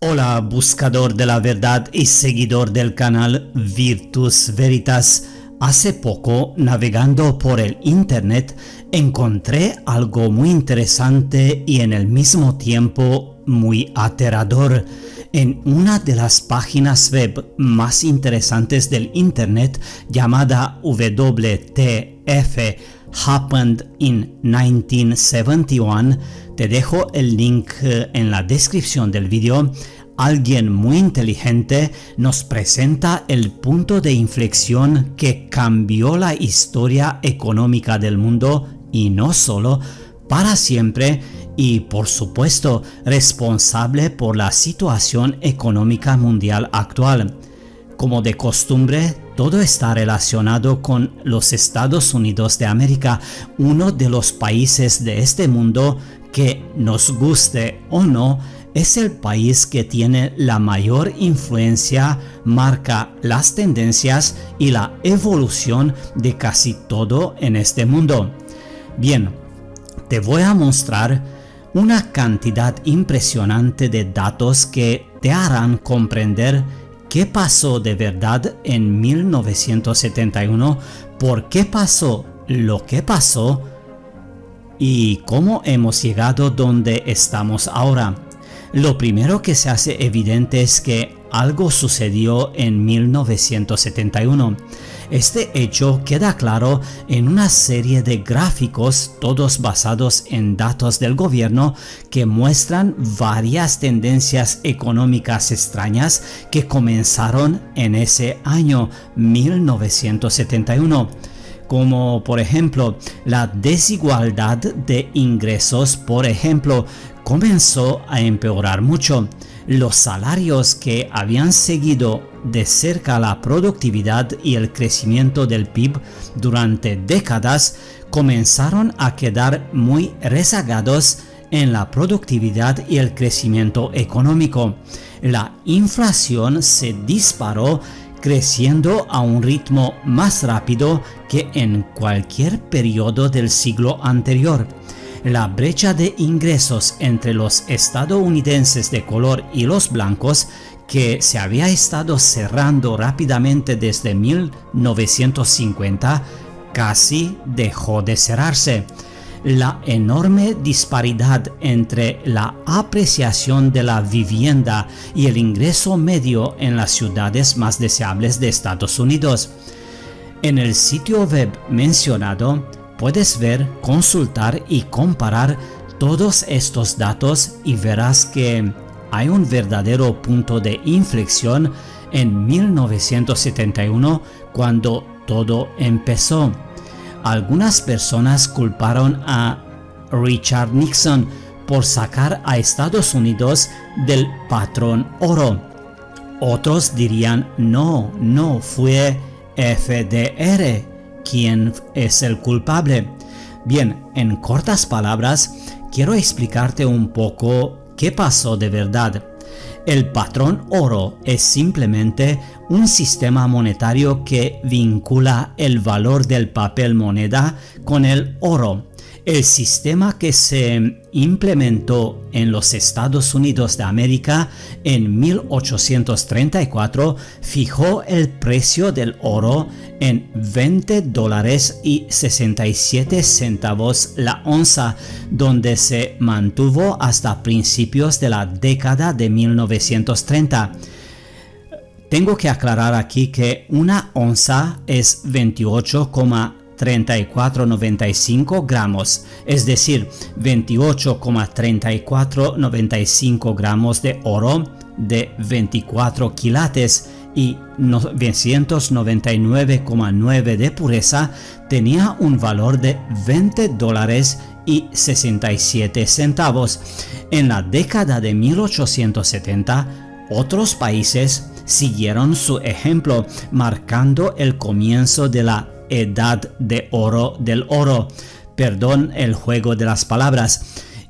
Hola, buscador de la verdad y seguidor del canal Virtus Veritas. Hace poco, navegando por el internet, encontré algo muy interesante y en el mismo tiempo muy aterrador. En una de las páginas web más interesantes del internet, llamada WTF Happened in 1971, te dejo el link en la descripción del vídeo. Alguien muy inteligente nos presenta el punto de inflexión que cambió la historia económica del mundo y no solo, para siempre, y por supuesto responsable por la situación económica mundial actual. Como de costumbre, todo está relacionado con los Estados Unidos de América, uno de los países de este mundo que, nos guste o no, es el país que tiene la mayor influencia, marca las tendencias y la evolución de casi todo en este mundo. Bien, te voy a mostrar una cantidad impresionante de datos que te harán comprender qué pasó de verdad en 1971, por qué pasó lo que pasó y cómo hemos llegado donde estamos ahora. Lo primero que se hace evidente es que algo sucedió en 1971. Este hecho queda claro en una serie de gráficos, todos basados en datos del gobierno, que muestran varias tendencias económicas extrañas que comenzaron en ese año 1971. Como por ejemplo, la desigualdad de ingresos, por ejemplo, comenzó a empeorar mucho. Los salarios que habían seguido de cerca la productividad y el crecimiento del PIB durante décadas comenzaron a quedar muy rezagados en la productividad y el crecimiento económico. La inflación se disparó, creciendo a un ritmo más rápido que en cualquier periodo del siglo anterior. La brecha de ingresos entre los estadounidenses de color y los blancos, que se había estado cerrando rápidamente desde 1950, casi dejó de cerrarse. La enorme disparidad entre la apreciación de la vivienda y el ingreso medio en las ciudades más deseables de Estados Unidos. En el sitio web mencionado puedes ver, consultar y comparar todos estos datos y verás que hay un verdadero punto de inflexión en 1971 cuando todo empezó. Algunas personas culparon a Richard Nixon por sacar a Estados Unidos del patrón oro. Otros dirían no, fue FDR quien es el culpable. Bien, en cortas palabras, quiero explicarte un poco qué pasó de verdad. El patrón oro es simplemente un sistema monetario que vincula el valor del papel moneda con el oro. El sistema que se implementó en los Estados Unidos de América en 1834 fijó el precio del oro en $20.67 la onza, donde se mantuvo hasta principios de la década de 1930. Tengo que aclarar aquí que una onza es 28,3495 gramos, es decir, 28,3495 gramos de oro de 24 quilates y 999,9 de pureza tenía un valor de $20.67. En la década de 1870, otros países siguieron su ejemplo, marcando el comienzo de la edad de oro del oro, perdón el juego de las palabras,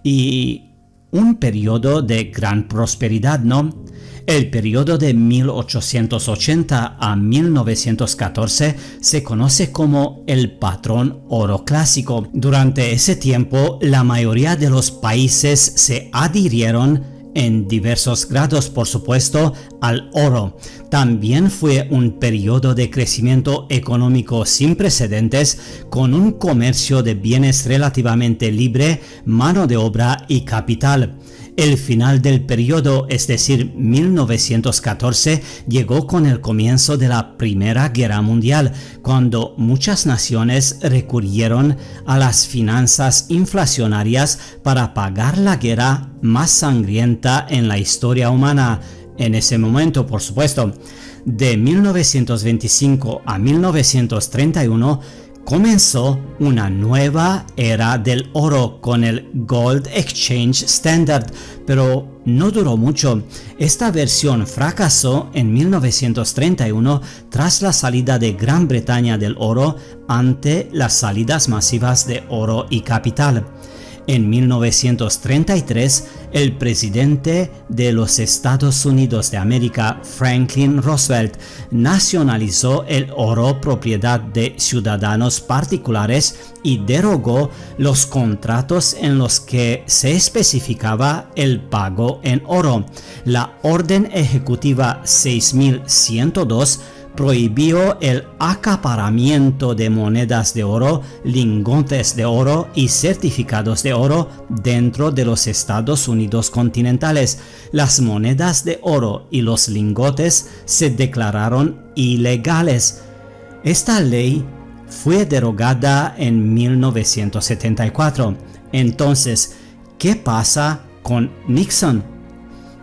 y un periodo de gran prosperidad, ¿no? El periodo de 1880 a 1914 se conoce como el patrón oro clásico. Durante ese tiempo, la mayoría de los países se adhirieron en diversos grados, por supuesto, al oro. También fue un periodo de crecimiento económico sin precedentes, con un comercio de bienes relativamente libre, mano de obra y capital. El final del periodo, es decir, 1914, llegó con el comienzo de la Primera Guerra Mundial, cuando muchas naciones recurrieron a las finanzas inflacionarias para pagar la guerra más sangrienta en la historia humana. En ese momento, por supuesto, de 1925 a 1931, comenzó una nueva era del oro con el Gold Exchange Standard, pero no duró mucho. Esta versión fracasó en 1931 tras la salida de Gran Bretaña del oro ante las salidas masivas de oro y capital. En 1933, el presidente de los Estados Unidos de América, Franklin Roosevelt, nacionalizó el oro propiedad de ciudadanos particulares y derogó los contratos en los que se especificaba el pago en oro. La Orden Ejecutiva 6102 prohibió el acaparamiento de monedas de oro, lingotes de oro y certificados de oro dentro de los Estados Unidos continentales. Las monedas de oro y los lingotes se declararon ilegales. Esta ley fue derogada en 1974. Entonces, ¿qué pasa con Nixon?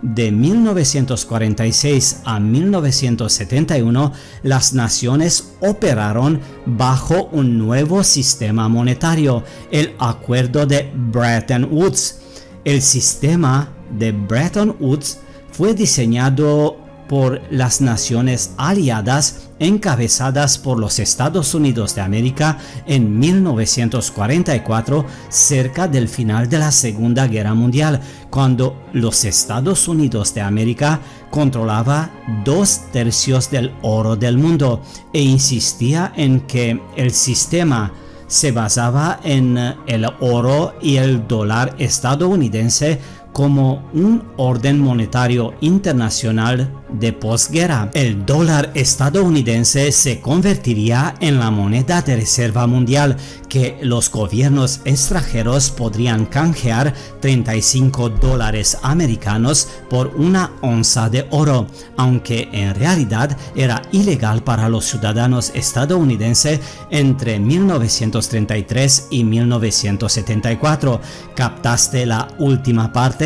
De 1946 a 1971, las naciones operaron bajo un nuevo sistema monetario, el Acuerdo de Bretton Woods. El sistema de Bretton Woods fue diseñado por las naciones aliadas encabezadas por los Estados Unidos de América en 1944, cerca del final de la Segunda Guerra Mundial, cuando los Estados Unidos de América controlaba 2/3 del oro del mundo e insistía en que el sistema se basaba en el oro y el dólar estadounidense como un orden monetario internacional de posguerra. El dólar estadounidense se convertiría en la moneda de reserva mundial que los gobiernos extranjeros podrían canjear $35 americanos por una onza de oro, aunque en realidad era ilegal para los ciudadanos estadounidenses entre 1933 y 1974. ¿Captaste la última parte?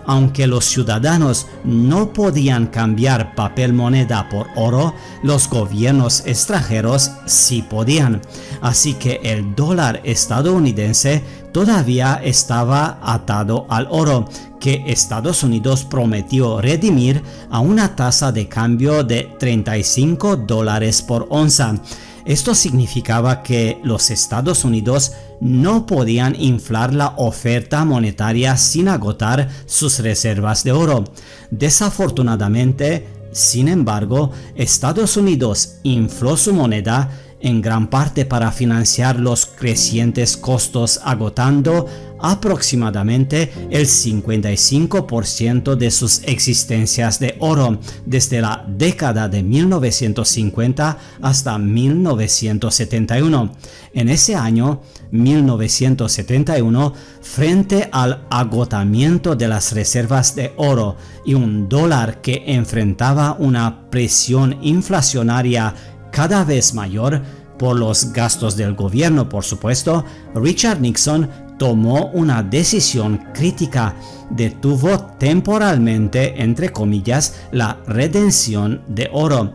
Aunque los ciudadanos no podían cambiar papel moneda por oro, los gobiernos extranjeros sí podían. Así que el dólar estadounidense todavía estaba atado al oro, que Estados Unidos prometió redimir a una tasa de cambio de $35 por onza. Esto significaba que los Estados Unidos no podían inflar la oferta monetaria sin agotar sus reservas de oro. Desafortunadamente, sin embargo, Estados Unidos infló su moneda en gran parte para financiar los crecientes costos, agotando aproximadamente el 55% de sus existencias de oro desde la década de 1950 hasta 1971. En ese año, 1971, frente al agotamiento de las reservas de oro y un dólar que enfrentaba una presión inflacionaria cada vez mayor por los gastos del gobierno, por supuesto, Richard Nixon tomó una decisión crítica. Detuvo temporalmente, entre comillas, la redención de oro.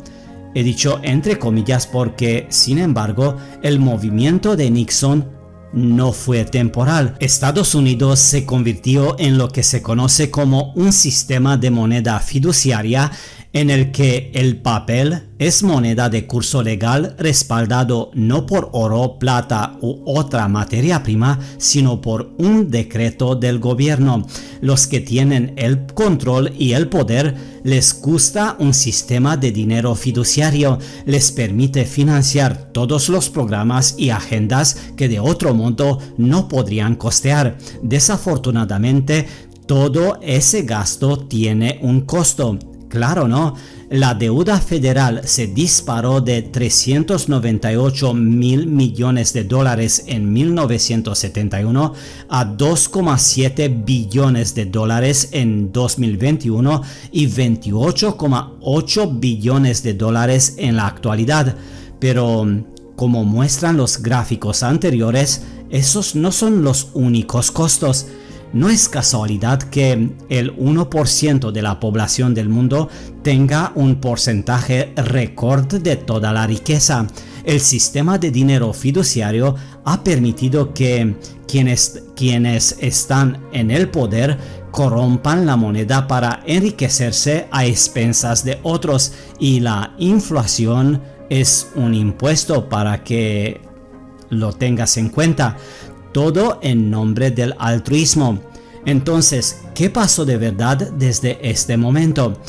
He dicho entre comillas porque, sin embargo, el movimiento de Nixon no fue temporal. Estados Unidos se convirtió en lo que se conoce como un sistema de moneda fiduciaria en el que el papel es moneda de curso legal respaldado no por oro, plata u otra materia prima, sino por un decreto del gobierno. Los que tienen el control y el poder les gusta un sistema de dinero fiduciario, les permite financiar todos los programas y agendas que de otro modo no podrían costear. Desafortunadamente, Todo ese gasto tiene un costo. Claro, ¿no? La deuda federal se disparó de 398 mil millones de dólares en 1971 a 2,7 billones de dólares en 2021 y 28,8 billones de dólares en la actualidad. Pero, como muestran los gráficos anteriores, esos no son los únicos costos. No es casualidad que el 1% de la población del mundo tenga un porcentaje récord de toda la riqueza. El sistema de dinero fiduciario ha permitido que quienes están en el poder corrompan la moneda para enriquecerse a expensas de otros, y la inflación es un impuesto para que lo tengas en cuenta. Todo en nombre del altruismo. Entonces, ¿qué pasó de verdad desde este momento?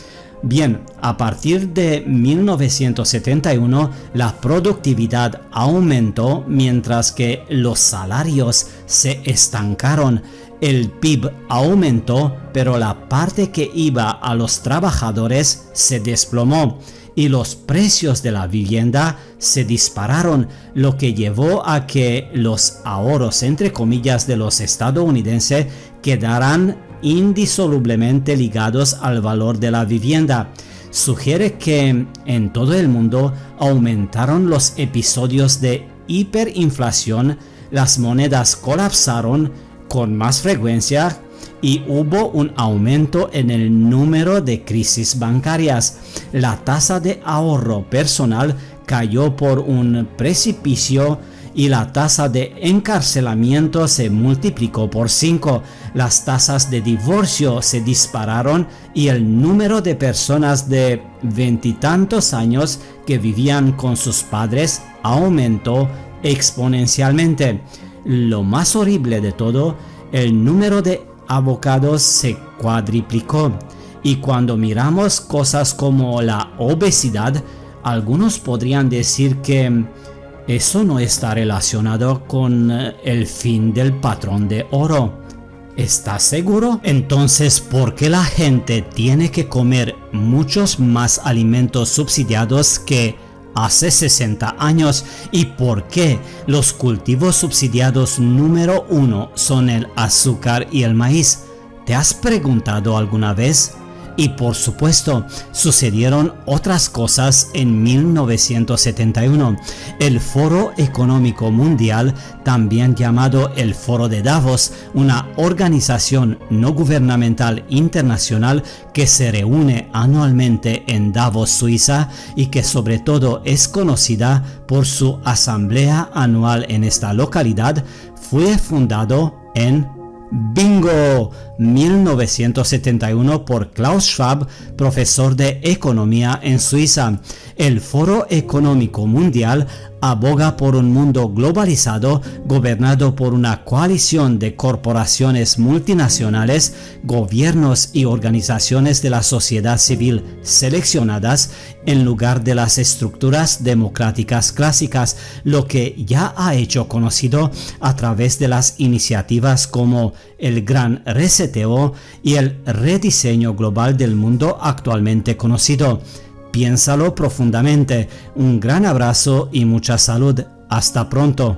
Bien, a partir de 1971, la productividad aumentó mientras que los salarios se estancaron. El PIB aumentó, pero la parte que iba a los trabajadores se desplomó y los precios de la vivienda se dispararon, lo que llevó a que los ahorros, entre comillas, de los estadounidenses quedaran indisolublemente ligados al valor de la vivienda. Sugiere que en todo el mundo aumentaron los episodios de hiperinflación, las monedas colapsaron con más frecuencia y hubo un aumento en el número de crisis bancarias. La tasa de ahorro personal cayó por un precipicio y la tasa de encarcelamiento se multiplicó por 5. Las tasas de divorcio se dispararon y el número de personas de veintitantos años que vivían con sus padres aumentó exponencialmente. Lo más horrible de todo, el número de abogados se cuadriplicó. Y cuando miramos cosas como la obesidad, algunos podrían decir que eso no está relacionado con el fin del patrón de oro. ¿Estás seguro? Entonces, ¿por qué la gente tiene que comer muchos más alimentos subsidiados que hace 60 años? ¿Y por qué los cultivos subsidiados número 1 son el azúcar y el maíz? ¿Te has preguntado alguna vez? Y por supuesto, sucedieron otras cosas en 1971. El Foro Económico Mundial, también llamado el Foro de Davos, una organización no gubernamental internacional que se reúne anualmente en Davos, Suiza, y que sobre todo es conocida por su asamblea anual en esta localidad, fue fundado en ¡Bingo! 1971 por Klaus Schwab, profesor de economía en Suiza. El Foro Económico Mundial aboga por un mundo globalizado gobernado por una coalición de corporaciones multinacionales, gobiernos y organizaciones de la sociedad civil seleccionadas en lugar de las estructuras democráticas clásicas, lo que ya ha hecho conocido a través de las iniciativas como el Gran Reseteo y el rediseño global del mundo actualmente conocido. Piénsalo profundamente. Un gran abrazo y mucha salud. Hasta pronto.